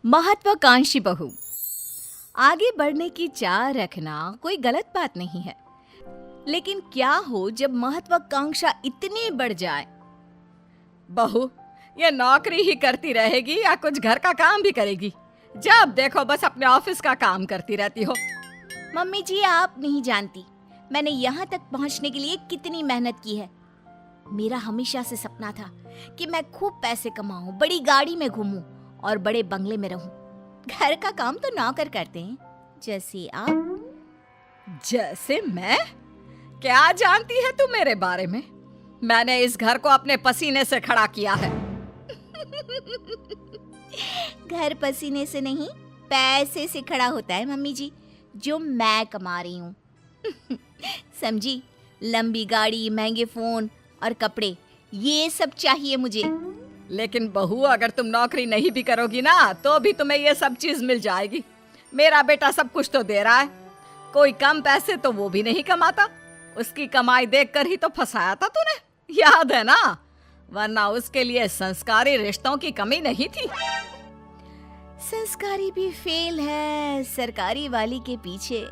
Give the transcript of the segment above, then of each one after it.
महत्वाकांक्षी बहू। आगे बढ़ने की चाह रखना कोई गलत बात नहीं है, लेकिन क्या हो जब महत्वाकांक्षा इतनी बढ़ जाए? बहू, ये नौकरी ही करती रहेगी या कुछ घर का काम भी करेगी? जब देखो बस अपने ऑफिस का काम करती रहती हो। मम्मी जी, आप नहीं जानती मैंने यहाँ तक पहुँचने के लिए कितनी मेहनत की है। मेरा हमेशा से सपना था कि मैं खूब पैसे कमाऊं, बड़ी गाड़ी में घूमूं और बड़े बंगले में रहूं। घर का काम तो नौकर करते हैं, जैसे आप। जैसे मैं? क्या जानती है तू मेरे बारे में? मैंने इस घर को अपने पसीने से खड़ा किया है। घर पसीने से नहीं, पैसे से खड़ा होता है मम्मी जी, जो मैं कमा रही हूँ। समझी? लंबी गाड़ी, महंगे फोन और कपड़े, ये सब चाहिए मुझे। लेकिन बहू, अगर तुम नौकरी नहीं भी करोगी ना तो भी तुम्हें ये सब चीज मिल जाएगी। मेरा बेटा सब कुछ तो दे रहा है, कोई कम पैसे तो वो भी नहीं कमाता। उसकी कमाई देखकर ही तो फंसाया था तूने, याद है ना? वरना उसके लिए संस्कारी रिश्तों की कमी नहीं थी। संस्कारी भी फेल है सरकारी वाली के पीछे।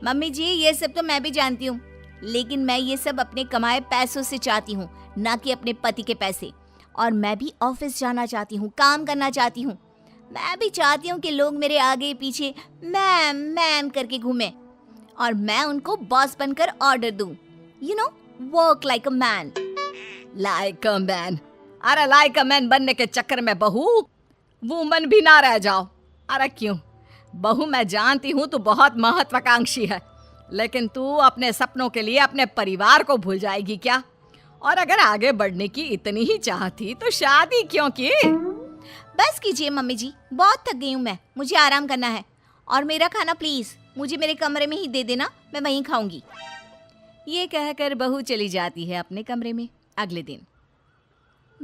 मम्मी जी, ये सब तो मैं भी जानती हूँ, लेकिन मैं ये सब अपने कमाए पैसों से चाहती हूँ, ना कि अपने पति के पैसे। और मैं भी ऑफिस जाना चाहती हूँ, काम करना चाहती हूँ। मैं भी चाहती हूँ कि लोग मेरे आगे पीछे मैम मैम करके घूमें और मैं उनको बॉस बनकर ऑर्डर दूँ। You know, work like a man. Like a man? अरे लाइक अ मैन बनने के चक्कर में बहू वुमन भी ना रह जाओ। अरे क्यों बहू, मैं जानती हूँ तू बहुत महत्वाकांक्षी है, लेकिन तू अपने सपनों के लिए अपने परिवार को भूल जाएगी क्या? और अगर आगे बढ़ने की इतनी ही चाह थी तो शादी क्यों की? बस कीजिए मम्मी जी, बहुत थक गई हूँ मैं, मुझे आराम करना है। और मेरा खाना प्लीज मुझे मेरे कमरे में ही दे देना, मैं वहीं खाऊंगी। ये कहकर बहू चली जाती है अपने कमरे में। अगले दिन,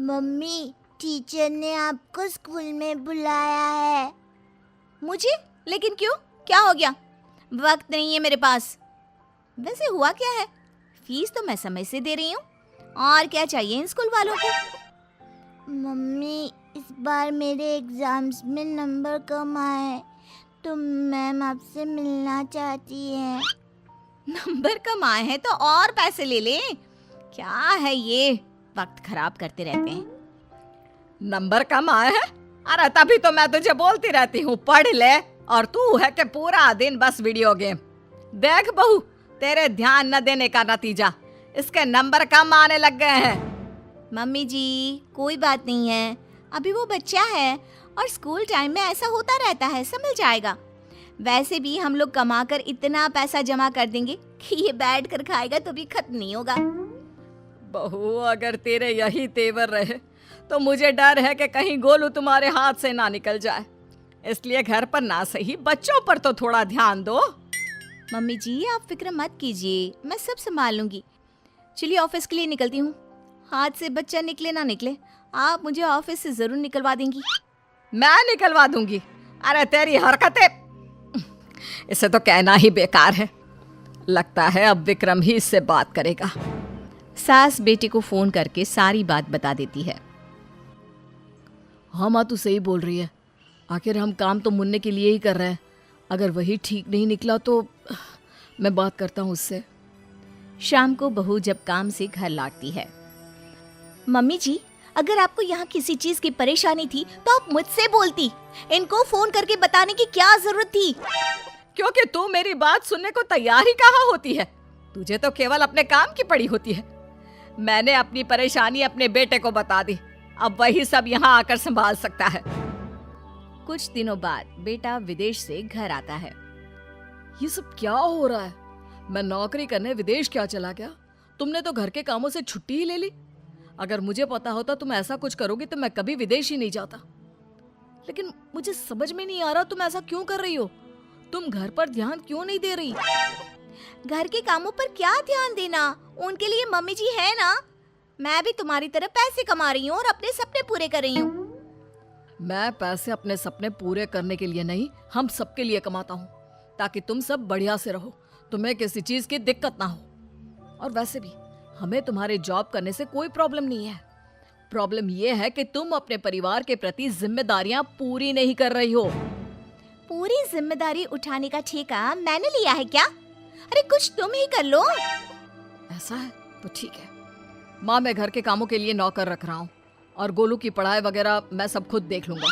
मम्मी, टीचर ने आपको स्कूल में बुलाया है। मुझे? लेकिन क्यों, क्या हो गया? वक्त नहीं है मेरे पास। वैसे हुआ क्या है? फीस तो मैं समय से दे रही हूँ, और क्या चाहिए इन स्कूल वालों को? मम्मी, इस बार मेरे एग्जाम्स में नंबर कम आए तो मैम आपसे मिलना चाहती है। नंबर कम आए हैं तो और पैसे ले लें। क्या है ये, वक्त खराब करते रहते हैं। नंबर कम आए हैं? अरे तभी तो मैं तुझे बोलती रहती हूँ पढ़ ले, और तू है कि पूरा दिन बस वीडियो गेम। देख बहू, तेरे ध्यान न देने का नतीजा इसके नंबर कम आने लग गए हैं। मम्मी जी, कोई बात नहीं है, अभी वो बच्चा है और स्कूल टाइम में ऐसा होता रहता है, समझ जाएगा। वैसे भी हम लोग कमाकर इतना पैसा जमा कर देंगे कि ये बैठ कर खाएगा तो भी खत्म नहीं होगा। बहू, अगर तेरे यही तेवर रहे तो मुझे डर है कि कहीं गोलू तुम्हारे हाथ से ना निकल जाए। इसलिए घर पर ना सही बच्चों पर तो थोड़ा ध्यान दो। मम्मी जी, आप फिक्र मत कीजिए, मैं सब संभाल लूंगी। चलिए ऑफिस के लिए निकलती हूँ। हाथ से बच्चा निकले ना निकले, आप मुझे ऑफिस से जरूर निकलवा देंगी। मैं निकलवा दूंगी? अरे तेरी हरकतें, इसे तो कहना ही बेकार है। लगता है अब विक्रम ही इससे बात करेगा। सास बेटे को फोन करके सारी बात बता देती है। हाँ माँ, तू सही बोल रही है। आखिर हम काम तो मुन्ने के लिए ही कर रहे हैं। अगर वही ठीक नहीं निकला तो मैं बात करता हूँ उससे। शाम को बहू जब काम से घर लौटती है, मम्मी जी, अगर आपको यहाँ किसी चीज की परेशानी थी तो आप मुझसे बोलती, इनको फोन करके बताने की क्या जरूरत थी? क्योंकि तू मेरी बात सुनने को तैयार ही कहाँ होती है। तुझे तो केवल अपने काम की पड़ी होती है। मैंने अपनी परेशानी अपने बेटे को बता दी, अब वही सब यहाँ आकर संभाल सकता है। कुछ दिनों बाद बेटा विदेश से घर आता है। ये सब क्या हो रहा है? मैं नौकरी करने विदेश क्या चला गया? तुमने तो घर के कामों से छुट्टी ही ले ली। अगर मुझे पता होता तुम ऐसा कुछ करोगी तो मैं कभी विदेश ही नहीं जाता। लेकिन मुझे समझ में नहीं आ रहा तुम ऐसा क्यों कर रही हो। तुम घर पर ध्यान क्यों नहीं दे रही? घर के कामों पर क्या ध्यान देना, उनके लिए मम्मी जी है ना। मैं भी तुम्हारी तरह पैसे कमा रही हूँ और अपने सपने पूरे कर रही हूँ। मैं पैसे अपने सपने पूरे करने के लिए नहीं, हम सबके लिए कमाता हूँ, ताकि तुम सब बढ़िया से रहो, तुम्हें किसी चीज की दिक्कत ना हो। और वैसे भी हमें तुम्हारे जॉब करने से कोई प्रॉब्लम नहीं है। प्रॉब्लम ये है कि तुम अपने परिवार के प्रति जिम्मेदारियां पूरी नहीं कर रही हो। पूरी जिम्मेदारी उठाने का ठेका मैंने लिया है क्या? अरे कुछ तुम ही कर लो। ऐसा है तो ठीक है माँ, मैं घर के कामों के लिए नौकर रख रहा हूँ और गोलू की पढ़ाई वगैरह मैं सब खुद देख लूंगा।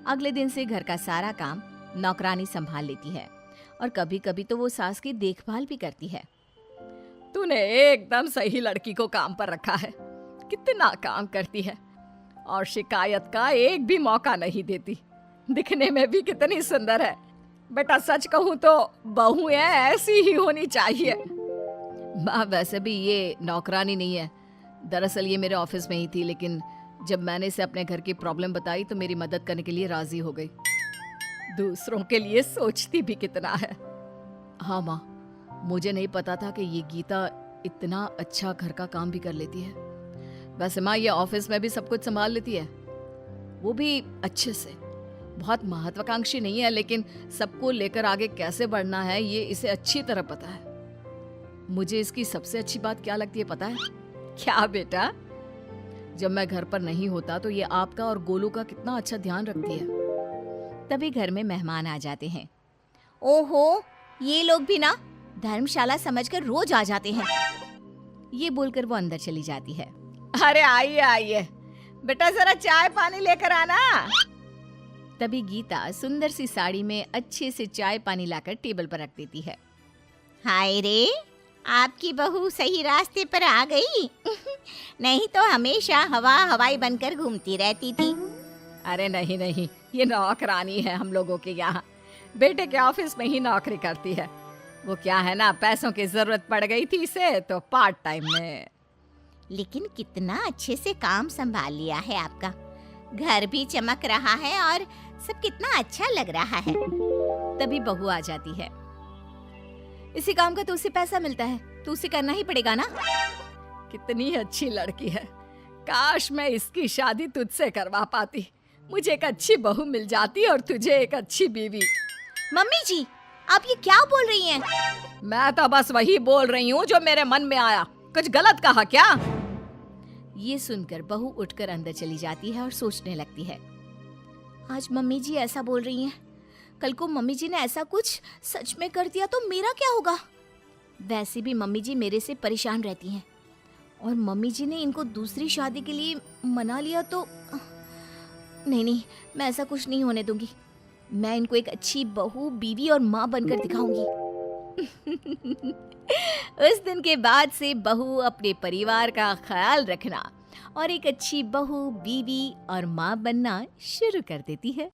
अगले दिन से घर का सारा काम नौकरानी संभाल लेती है और कभी कभी तो वो सास की देखभाल भी करती है। तूने एकदम सही लड़की को काम पर रखा है। कितना काम करती है और शिकायत का एक भी मौका नहीं देती। दिखने में भी कितनी सुंदर है। बेटा सच कहूँ तो बहुएं ऐसी ही होनी चाहिए। माँ वैसे भी ये नौकरानी नहीं है, दरअसल ये मेरे ऑफिस में ही थी, लेकिन जब मैंने इसे अपने घर की प्रॉब्लम बताई तो मेरी मदद करने के लिए राजी हो गई। दूसरों के लिए सोचती भी कितना है। हाँ माँ, मुझे नहीं पता था कि ये गीता इतना अच्छा घर का काम भी कर लेती है। वैसे माँ ये ऑफिस में भी सब कुछ संभाल लेती है, वो भी अच्छे से। बहुत महत्वाकांक्षी नहीं है, लेकिन सबको लेकर आगे कैसे बढ़ना है ये इसे अच्छी तरह पता है। मुझे इसकी सबसे अच्छी बात क्या लगती है पता है? क्या बेटा? जब मैं घर पर नहीं होता तो ये आपका और गोलू का कितना अच्छा ध्यान रखती है। तभी घर में मेहमान आ जाते हैं। ओहो, ये लोग भी ना धर्मशाला समझकर रोज आ जाते हैं। ये बोलकर वो अंदर चली जाती है। अरे आइए आइए बेटा, जरा चाय पानी लेकर आना। तभी गीता सुंदर सी साड़ी में अच्छे से चाय पानी लाकर टेबल पर रख देती है। हाय रे, आपकी बहू सही रास्ते पर आ गई। नहीं तो हमेशा हवाई बनकर घूमती रहती थी। अरे नहीं नहीं, ये नौकरानी है हम लोगों के यहाँ। बेटे के ऑफिस में ही नौकरी करती है। वो क्या है ना, पैसों की जरूरत पड़ गई थी इसे तो पार्ट टाइम में। लेकिन कितना अच्छे से काम संभाल लिया है आपका। घर भी चमक रहा है और सब कितना अच्छा लग रहा है। तभी बहू आ जाती है। इसी काम का तो उसे पैसा मिलता है, तो उसे करना ही पड़ेगा ना। कितनी अच्छी लड़की है। काश मैं इसकी शादी तुझसे करवा पाती। मुझे एक अच्छी बहू मिल जाती और तुझे एक अच्छी बीवी। मम्मी जी, आप ये क्या बोल रही हैं? मैं तो बस वही बोल रही हूँ जो मेरे मन में आया। कुछ गलत कहा क्या? ये सुनकर बहू उठकर अंदर चली जाती है और सोचने लगती है। आज मम्मी जी ऐसा बोल रही हैं, कल को मम्मी जी ने ऐसा कुछ सच में कर दिया तो मेरा क्या होगा? वैसे भी मम्मी जी मेरे से परेशान रहती हैं और मम्मी जी ने इनको दूसरी शादी के लिए मना लिया तो नहीं, मैं ऐसा कुछ नहीं होने दूंगी। मैं इनको एक अच्छी बहू, बीवी और माँ बनकर दिखाऊंगी। उस दिन के बाद से बहू अपने परिवार का ख्याल रखना और एक अच्छी बहू, बीवी और माँ बनना शुरू कर देती है।